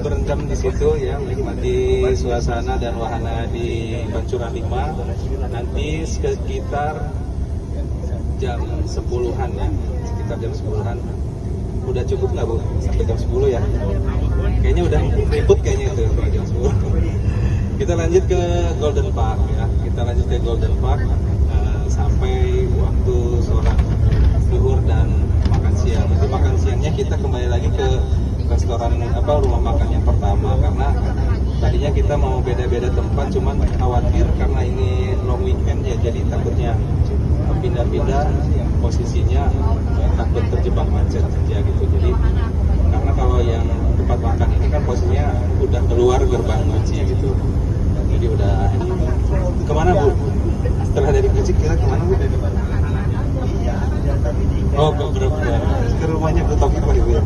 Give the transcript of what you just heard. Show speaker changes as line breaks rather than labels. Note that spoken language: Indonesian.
Berendam di situ ya, menikmati suasana dan wahana di Pancuran 5. Nanti sekitar jam 10-an ya, sekitar jam 10-an. Udah cukup nggak Bu? Sampai jam 10 ya? Kayaknya udah ribut kayaknya itu kalau jam 10. Kita lanjut ke Golden Park ya, kita lanjut ke Golden Park sampai waktu sholat zuhur dan makan siang. Nanti makan siangnya kita kembali lagi ke restoran rumah makan yang pertama, karena tadinya kita mau beda-beda tempat, cuman khawatir karena ini long weekend ya, jadi takutnya pindah-pindah posisinya, takut terjebak macet aja gitu. Jadi karena kalau yang tempat makan ini kan posisinya udah keluar gerbang Guci gitu, jadi udah kemana Bu? Setelah dari Guci kira kemana Bu? Oh, ke rumahnya Bu Taufik Pak Ibu ya?